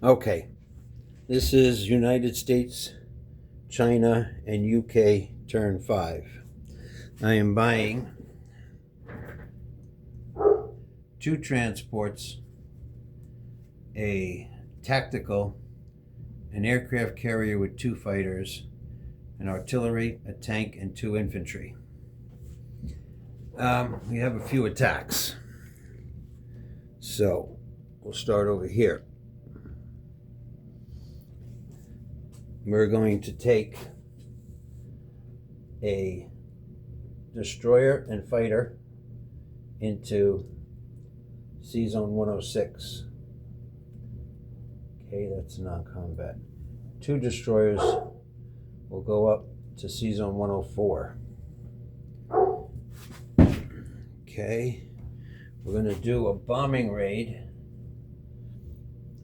Okay, this is United States, China, and UK turn 5. I am buying 2 transports, a tactical, an aircraft carrier with 2 fighters, an artillery, a tank, and 2 infantry. We have a few attacks. So we'll start over here. We're going to take a destroyer and fighter into C-Zone 106. Okay, that's non-combat. 2 destroyers will go up to C-Zone 104. Okay, we're going to do a bombing raid.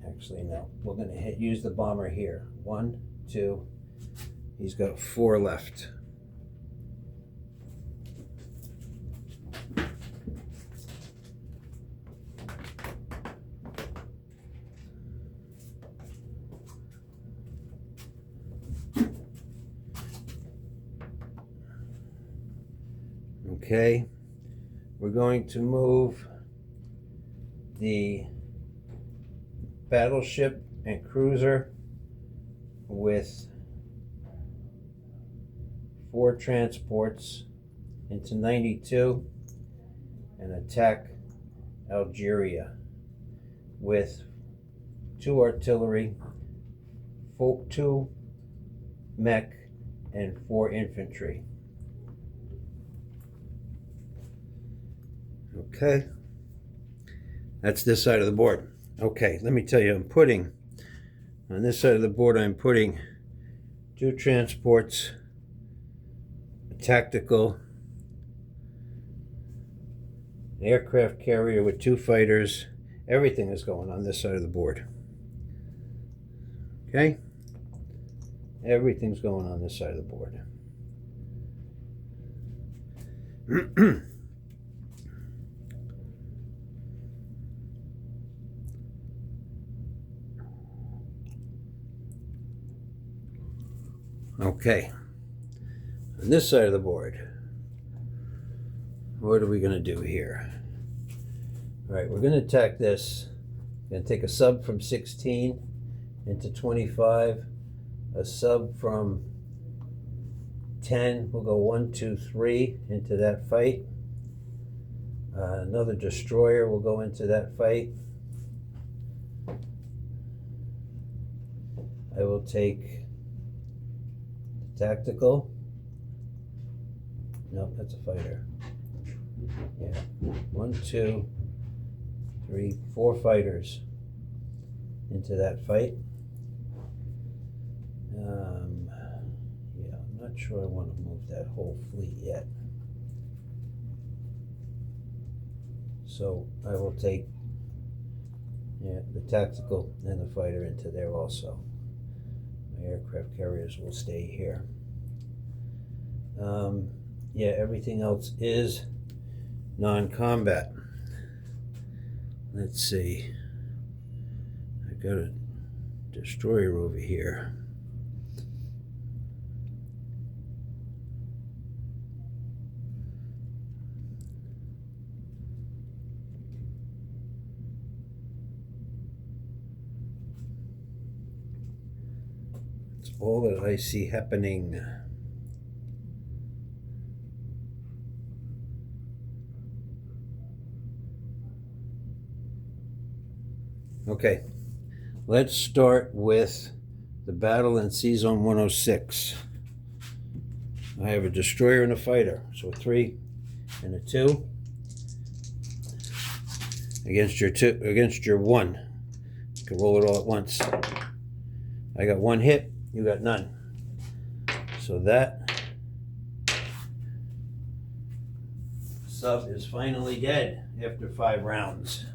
Actually, no, we're going to use the bomber here. 1, 2, he's got 4 left. Okay, we're going to move the battleship and cruiser with 4 transports into 92 and attack Algeria with 2 artillery, 2 mech, and 4 infantry. Okay, that's this side of the board. Okay, let me tell you, I'm putting, on this side of the board, I'm putting 2 transports, a tactical, an aircraft carrier with 2 fighters. Everything is going on this side of the board. Okay? Everything's going on this side of the board. Okay, on this side of the board, what are we going to do here? All right, we're going to attack this. We're going to take a sub from 16 into 25, a sub from 10, we'll go 1, 2, 3 into that fight. Another destroyer will go into that fight. I will take tactical. No, that's a fighter. Yeah, 1, 2, 3, 4 fighters into that fight. Yeah, I'm not sure I want to move that whole fleet yet. So I will take the tactical and the fighter into there also. My aircraft carriers will stay here. Yeah, everything else is non-combat. Let's see. I got a destroyer over here. It's all that I see happening. Okay, let's start with the battle in C-Zone 106. I have a destroyer and a fighter, so 3 and a 2 against your 1. You can roll it all at once. I got 1 hit, you got none. So that sub is finally dead after 5 rounds.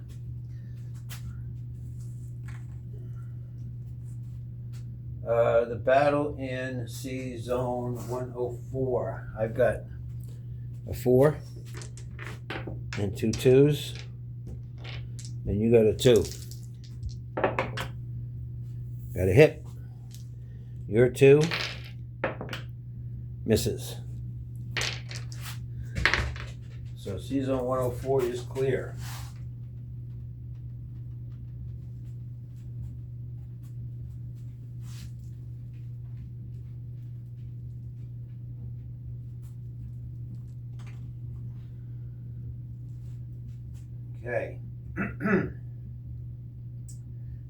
The battle in C-Zone 104. I've got a 4 and 2 2s, and you got a 2. Got a hit. Your 2 misses. So C-Zone 104 is clear. Okay. The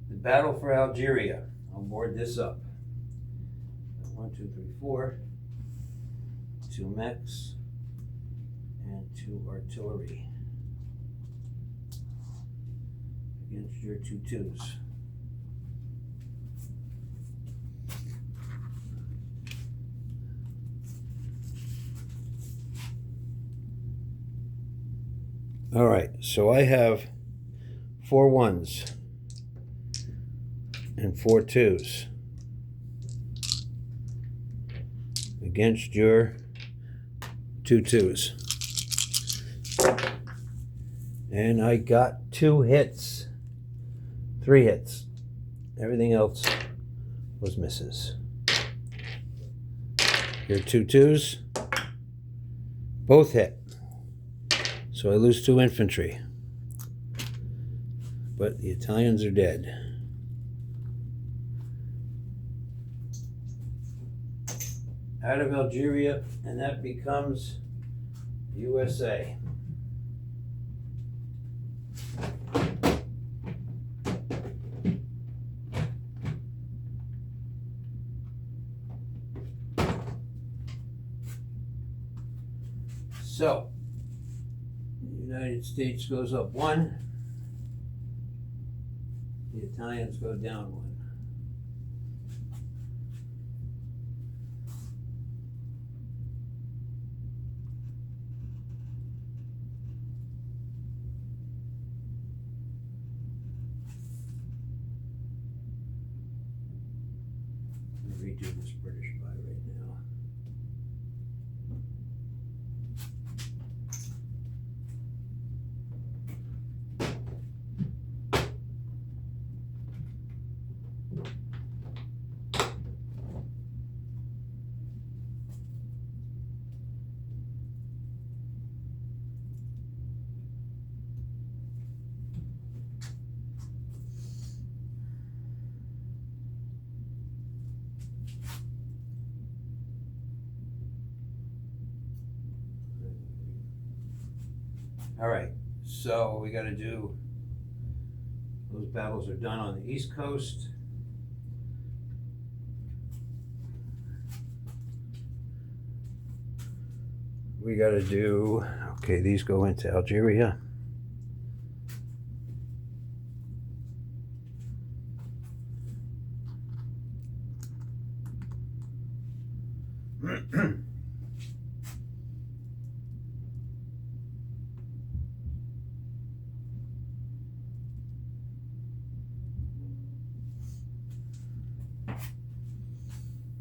battle for Algeria. I'll board this up. 1, 2, 3, 4. 2 mechs and 2 artillery against your 2 2s. All right, so I have 4 1s and 4 2s against your 2 2s. And I got 2 hits, 3 hits. Everything else was misses. Your 2 2s both hit. So I lose 2 infantry. But the Italians are dead. Out of Algeria, and that becomes USA. So, the United States goes up 1, the Italians go down 1. Redo this British by right now. All right, so we got to do, those battles are done on the East Coast. We got to do, okay, these go into Algeria.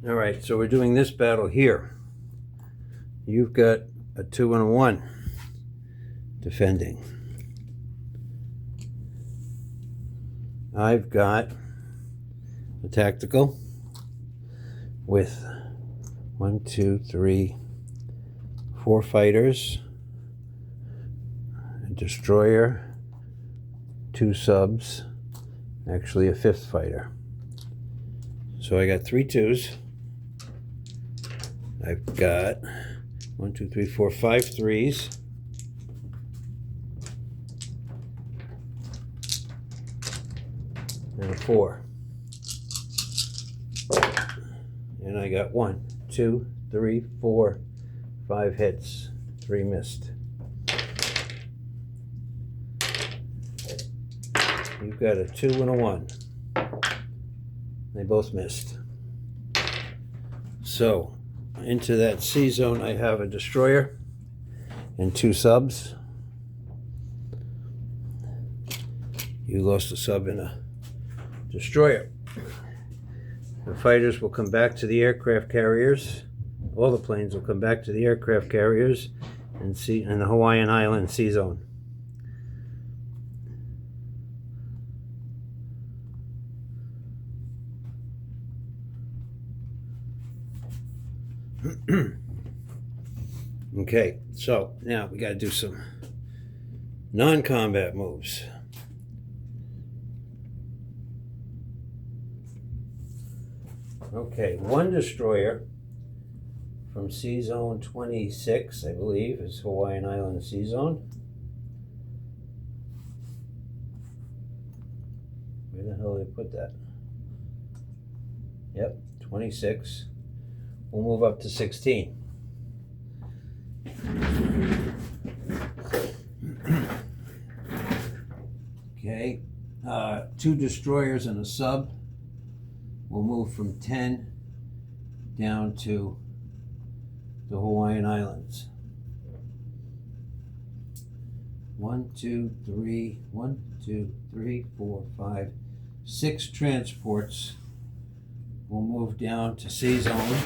All right, so we're doing this battle here. You've got a 2 and a 1 defending. I've got a tactical with 1, 2, 3, 4 fighters, a destroyer, 2 subs, actually a 5th fighter. So I got 3 2s. I've got 1, 2, 3, 4, 5 3s. And a 4. And I got 1, 2, 3, 4, 5 hits, 3 missed. You've got a 2 and a 1. They both missed. So, into that C zone, I have a destroyer and 2 subs. You lost a sub and a destroyer. The fighters will come back to the aircraft carriers. All the planes will come back to the aircraft carriers and in the Hawaiian Island C zone. Okay, so now we got to do some non-combat moves. Okay, one destroyer from Sea Zone 26, I believe, is Hawaiian Island Sea Zone. Where the hell did I put that? Yep, 26. We'll move up to 16. Okay, two destroyers and a sub. We'll move from 10 down to the Hawaiian Islands. 1, 2, 3, 1, 2, 3, 4, 5, 6 transports. We'll move down to Sea Zone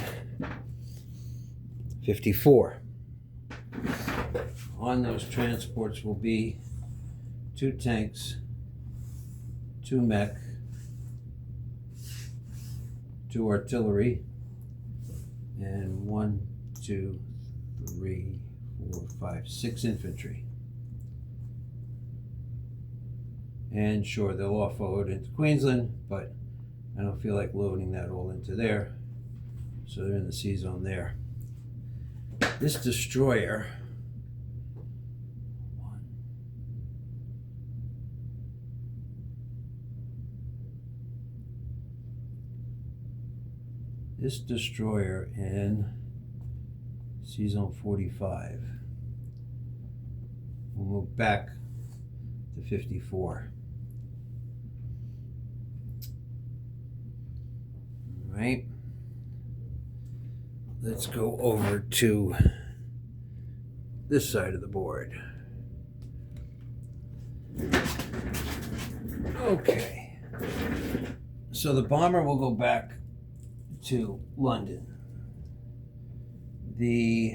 54. On those transports will be 2 tanks, 2 mech, 2 artillery, and 1, 2, 3, 4, 5, 6 infantry. And sure, they'll offload into Queensland, but I don't feel like loading that all into there. So they're in the Sea Zone there. This destroyer, in Sea Zone 45 will move back to 54. All right. Let's go over to this side of the board. Okay. So the bomber will go back to London. The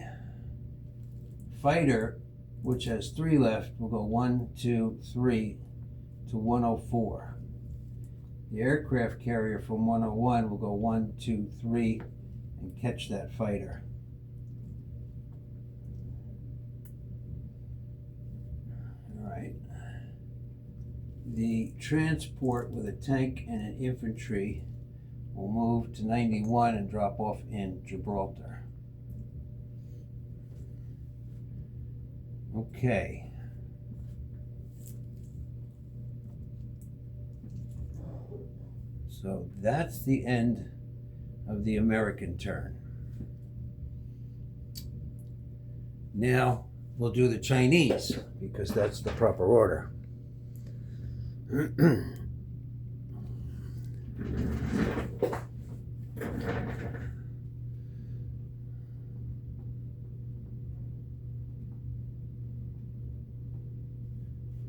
fighter, which has 3 left, will go 1, 2, 3 to 104. The aircraft carrier from 101 will go 1, 2, 3 and catch that fighter. All right. The transport with a tank and an infantry will move to 91 and drop off in Gibraltar. Okay. So that's the end of the American turn. Now we'll do the Chinese, because that's the proper order.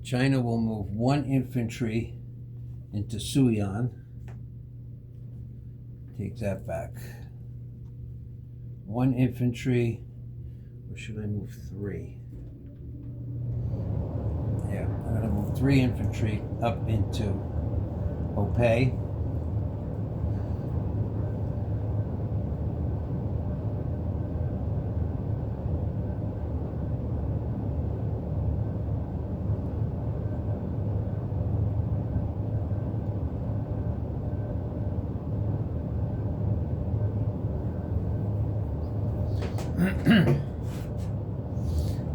China will move 1 infantry into Suiyang. Take that back. 1 infantry, or should I move 3? Yeah, I'm gonna move 3 infantry up into Opay.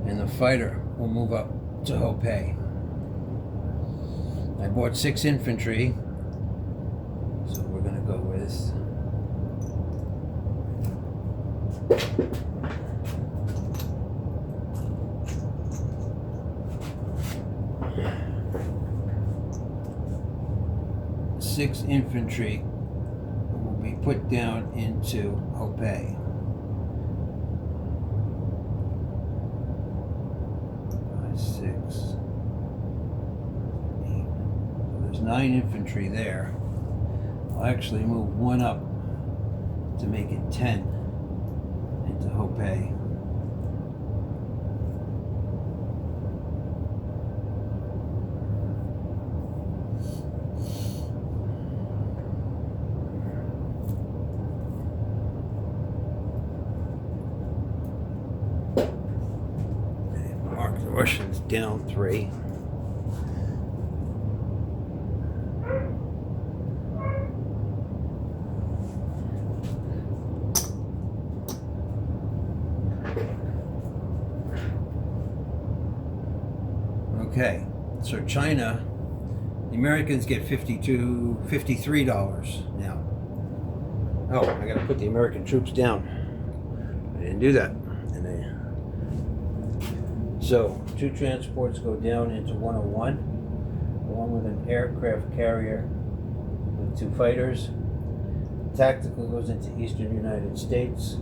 And the fighter will move up to Hopei. I bought 6 infantry, so we're going to go with 6 infantry will be put down into Hopei. 6, 8. So there's 9 infantry there. I'll actually move 1 up to make it 10 into Hopei. Russians down 3. Okay, so China, the Americans get $53 now. Oh, I gotta put the American troops down. I didn't do that. So 2 transports go down into 101. One with an aircraft carrier with 2 fighters. Tactical goes into eastern United States.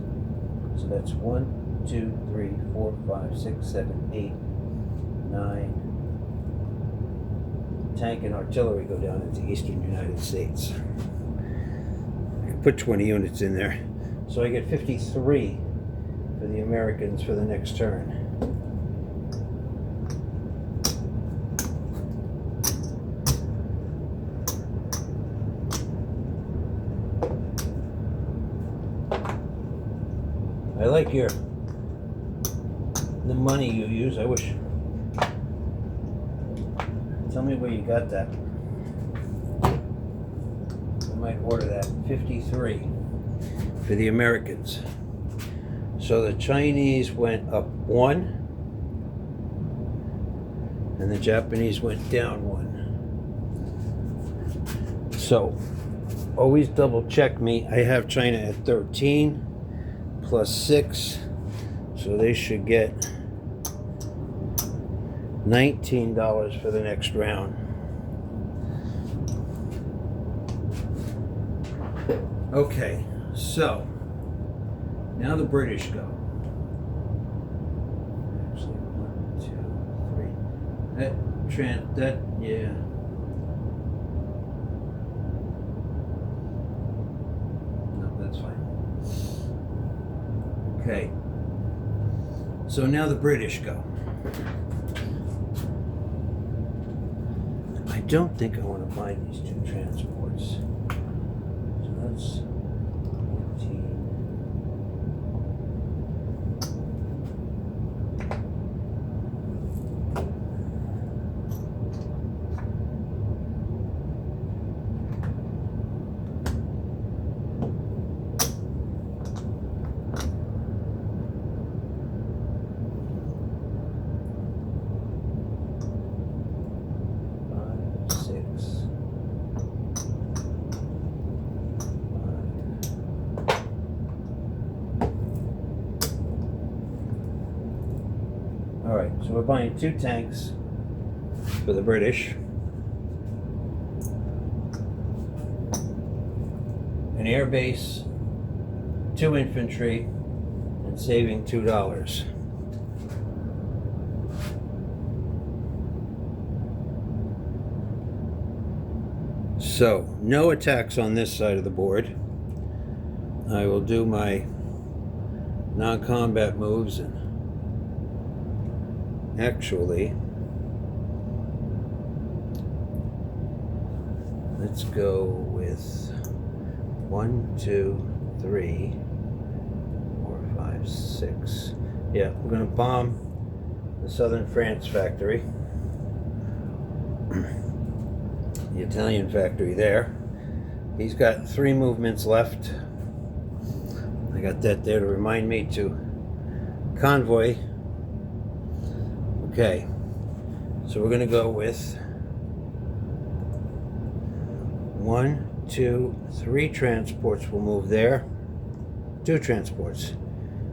So that's 1, 2, 3, 4, 5, 6, 7, 8, 9. Tank and artillery go down into eastern United States. I put 20 units in there. So I get 53 for the Americans for the next turn. I like the money you use. I wish. Tell me where you got that. I might order that. 53 for the Americans. So the Chinese went up 1 and the Japanese went down 1. So always double check me. I have China at 13 plus 6, so they should get $19 for the next round. Okay, so now the British go. Actually, 1, 2, 3. Yeah. No, that's fine. Okay. So now the British go. I don't think I want to buy these 2 transports. So that's 14. Alright, so we're buying 2 tanks for the British, an air base, 2 infantry, and saving $2. So, no attacks on this side of the board. I will do my non-combat moves and actually, let's go with 1, 2, 3, 4, 5, 6. Yeah, we're going to bomb the Southern France factory, the Italian factory there. He's got 3 movements left. I got that there to remind me to convoy. Okay, so we're going to go with 1, 2, 3 transports will move there. 2 transports.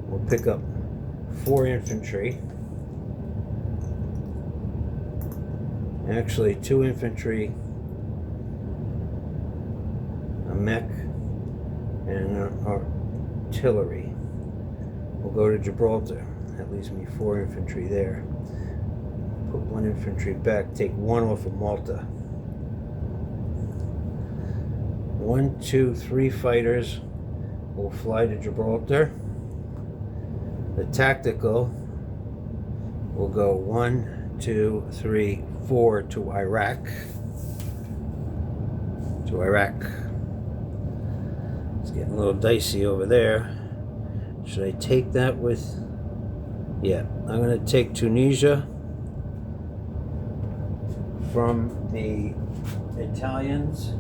We'll pick up 4 infantry. Actually, 2 infantry, a mech, and an artillery. We'll go to Gibraltar. That leaves me 4 infantry there. Put 1 infantry back, take 1 off of Malta. 1, 2, 3 fighters will fly to Gibraltar. The tactical will go 1, 2, 3, 4 to Iraq. It's getting a little dicey over there. Should I take that with? Yeah, I'm going to take Tunisia from the Italians.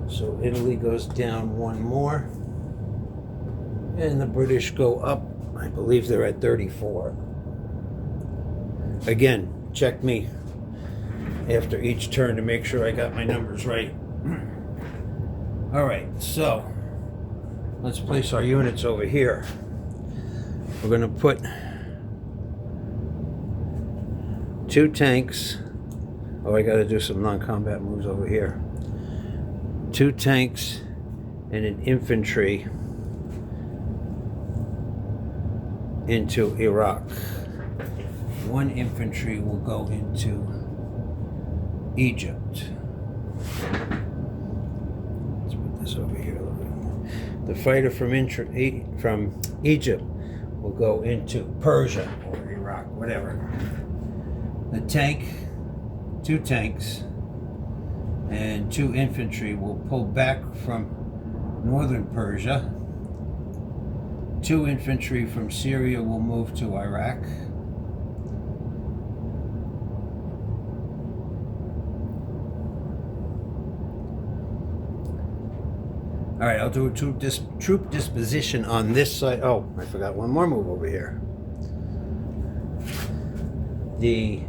So Italy goes down one more, and the British go up. I believe they're at 34. Again, check me after each turn to make sure I got my numbers right. All right, so let's place our units over here. We're going to put 2 tanks. Oh, I got to do some non-combat moves over here. 2 tanks and an infantry into Iraq. 1 infantry will go into Egypt. Let's put this over here a little bit more. The fighter from Egypt will go into Persia or Iraq, whatever. The tank, 2 tanks, and 2 infantry will pull back from northern Persia. 2 infantry from Syria will move to Iraq. All right, I'll do a troop disposition on this side. Oh, I forgot one more move over here. The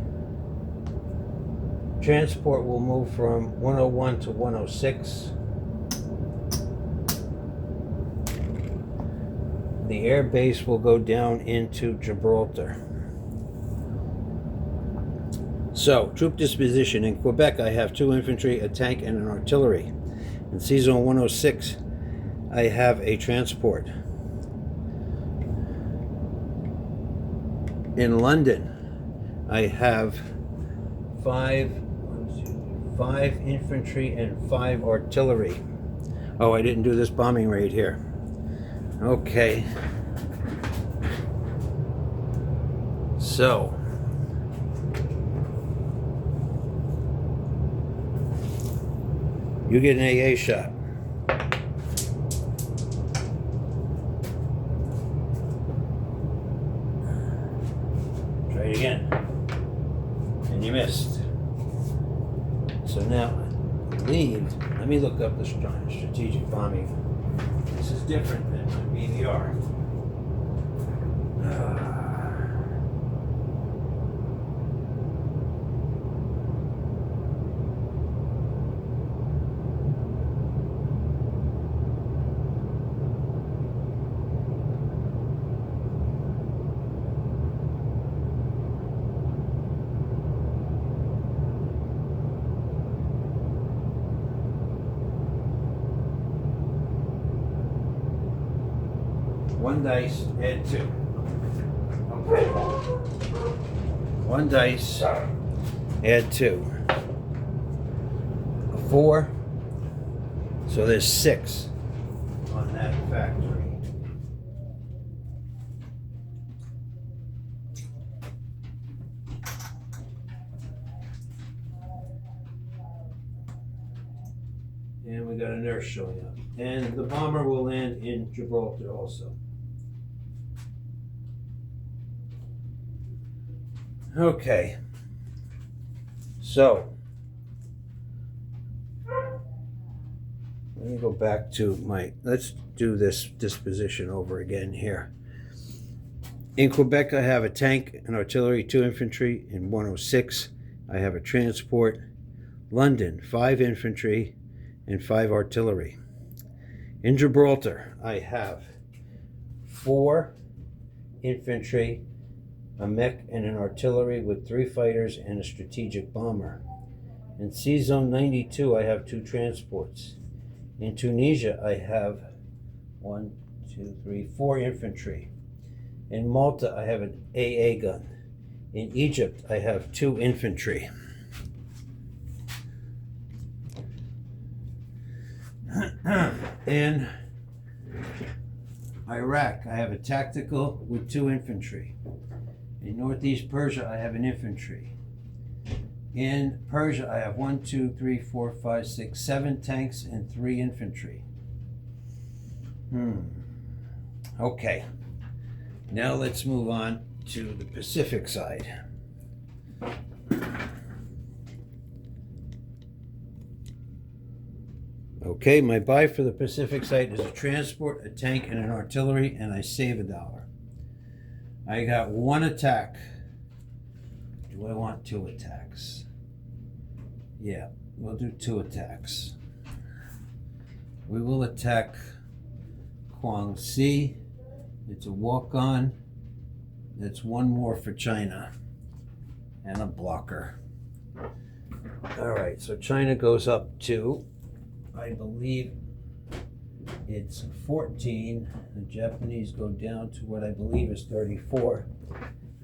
transport will move from 101 to 106. The air base will go down into Gibraltar. So, troop disposition. In Quebec, I have 2 infantry, a tank, and an artillery. In C-Zone 106, I have a transport. In London, I have 5 infantry and 5 artillery. Oh, I didn't do this bombing raid here. Okay. So, you get an AA shot. Try it again. And you missed. So now, let me look up the strategic bombing. This is different than my BVR. One dice, add 2. Okay. 1 dice, add 2. A 4. So there's 6 on that factory. And we got a nurse showing up. And the bomber will land in Gibraltar also. Okay, so let me go back to let's do this disposition over again here. In Quebec, I have a tank, an artillery, 2 infantry. In 106, I have a transport. London, 5 infantry and 5 artillery. In Gibraltar, I have 4 infantry, a mech and an artillery with 3 fighters and a strategic bomber. In C-Zone 92, I have 2 transports. In Tunisia, I have 4 infantry. In Malta, I have an AA gun. In Egypt, I have 2 infantry. In Iraq, I have a tactical with 2 infantry. In Northeast Persia, I have an infantry. In Persia, I have 7 tanks and 3 infantry. Okay. Now let's move on to the Pacific side. Okay, my buy for the Pacific side is a transport, a tank, and an artillery, and I save $1. I got one attack. Do I want 2 attacks? Yeah, we'll do 2 attacks. We will attack Guangxi. It's a walk-on. That's 1 more for China. And a blocker. Alright, so China goes up to, I believe it's 14. The Japanese go down to what I believe is 34.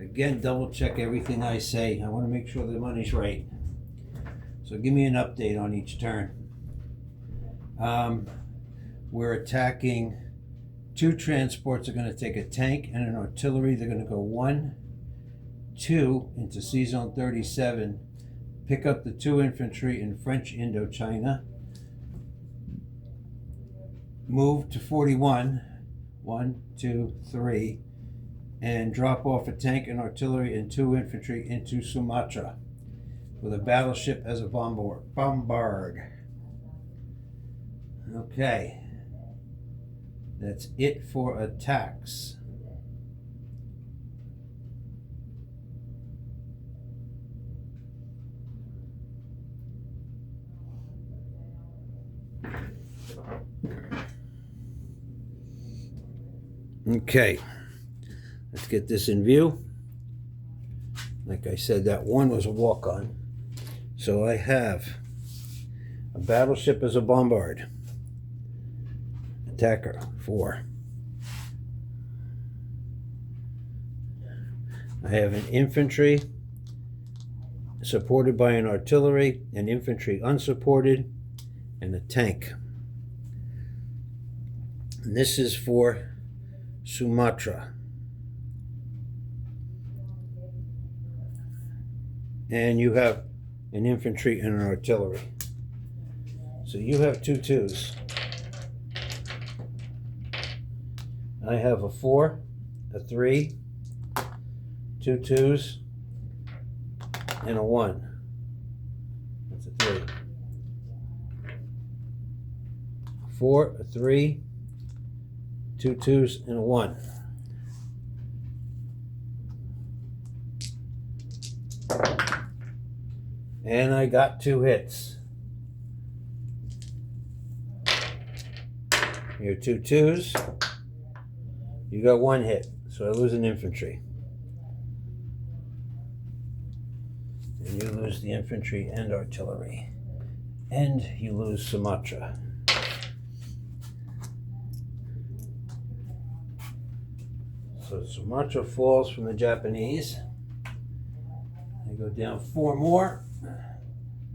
Again, double check everything I say. I want to make sure the money's right. So give me an update on each turn. We're attacking 2 transports. Are going to take a tank and an artillery. They're going to go 1, 2 into C Zone 37. Pick up the 2 infantry in French Indochina. Move to 41. 1, 2, 3. And drop off a tank and artillery and 2 infantry into Sumatra with a battleship as a bombard. Okay. That's it for attacks. Okay. Let's get this in view. Like I said, that 1 was a walk-on. So I have a battleship as a bombard. Attacker, 4. I have an infantry supported by an artillery, an infantry unsupported, and a tank. And this is for Sumatra. And you have an infantry and an artillery. So you have 2 2s. I have a 4, a 3, 2 2s, and a 1. That's a 3. 4, a 3, 2 2s, and a 1. And I got 2 hits. Your 2 2s. You got 1 hit, so I lose an infantry. And you lose the infantry and artillery. And you lose Sumatra. So Sumatra falls from the Japanese. They go down 4 more.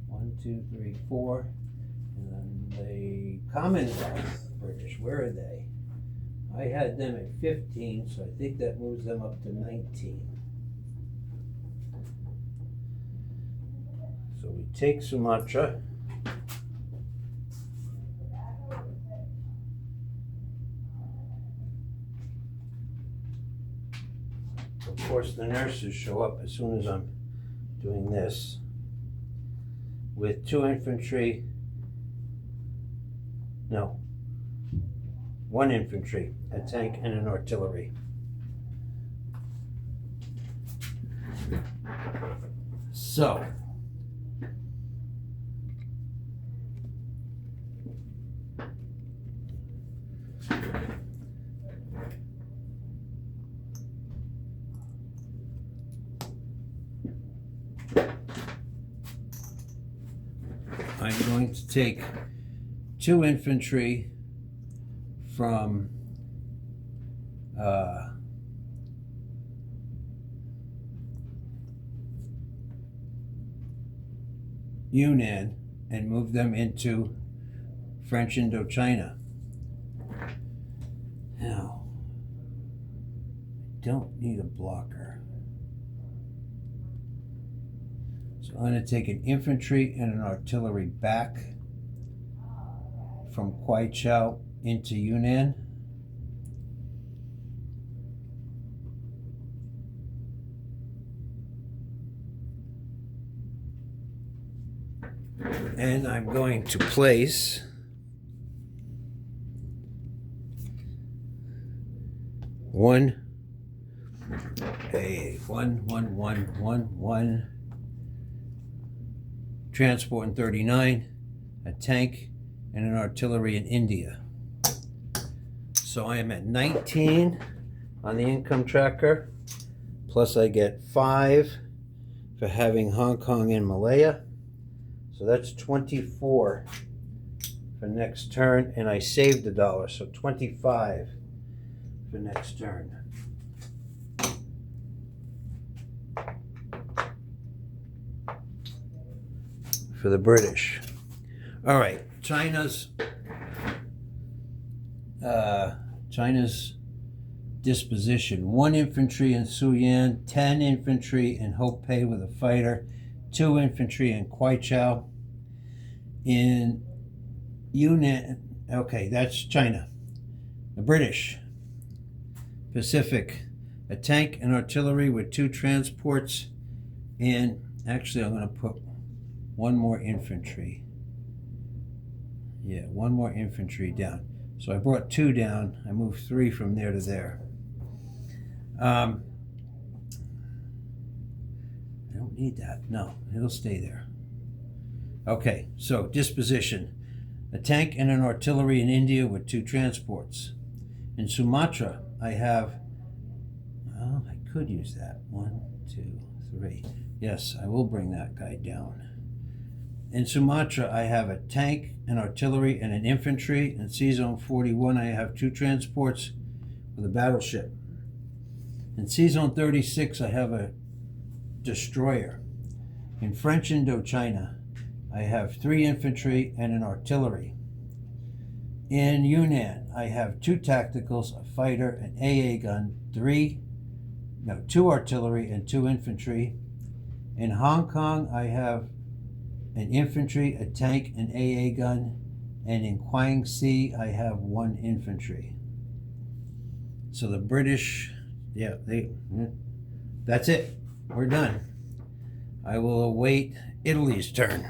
1, 2, 3, 4. And then the Commonwealth British, where are they? I had them at 15, so I think that moves them up to 19. So we take Sumatra. Of course, the nurses show up as soon as I'm doing this. With 2 infantry, no, 1 infantry, a tank, and an artillery. So, I'm going to take 2 infantry from Yunnan and move them into French Indochina. Now, I don't need a blocker. So I'm going to take an infantry and an artillery back from Kwaichow into Yunnan. And I'm going to place one transport in 39, a tank, and an artillery in India. So I am at 19 on the income tracker, plus I get 5 for having Hong Kong and Malaya. So that's 24 for next turn, and I saved $1, so 25 for next turn. For the British. All right, China's disposition: 1 infantry in Suyan, 10 infantry in Ho Pei with a fighter, 2 infantry in Kwaichao. In Yunnan, okay, that's China. The British Pacific, a tank and artillery with 2 transports, and actually I'm going to put 1 more infantry. Yeah, 1 more infantry down. So I brought 2 down. I moved 3 from there to there. I don't need that. No, it'll stay there. Okay, so disposition: a tank and an artillery in India with 2 transports. In Sumatra, I have, well, I could use that. 1, 2, 3. Yes, I will bring that guy down. In Sumatra, I have a tank, an artillery, and an infantry. In C-Zone 41, I have 2 transports with a battleship. In C-Zone 36, I have a destroyer. In French Indochina, I have 3 infantry and an artillery. In Yunnan, I have 2 tacticals, a fighter, an AA gun, 2 artillery and 2 infantry. In Hong Kong, I have an infantry, a tank, an AA gun, and in Guangxi, I have 1 infantry. So the British, that's it. We're done. I will await Italy's turn.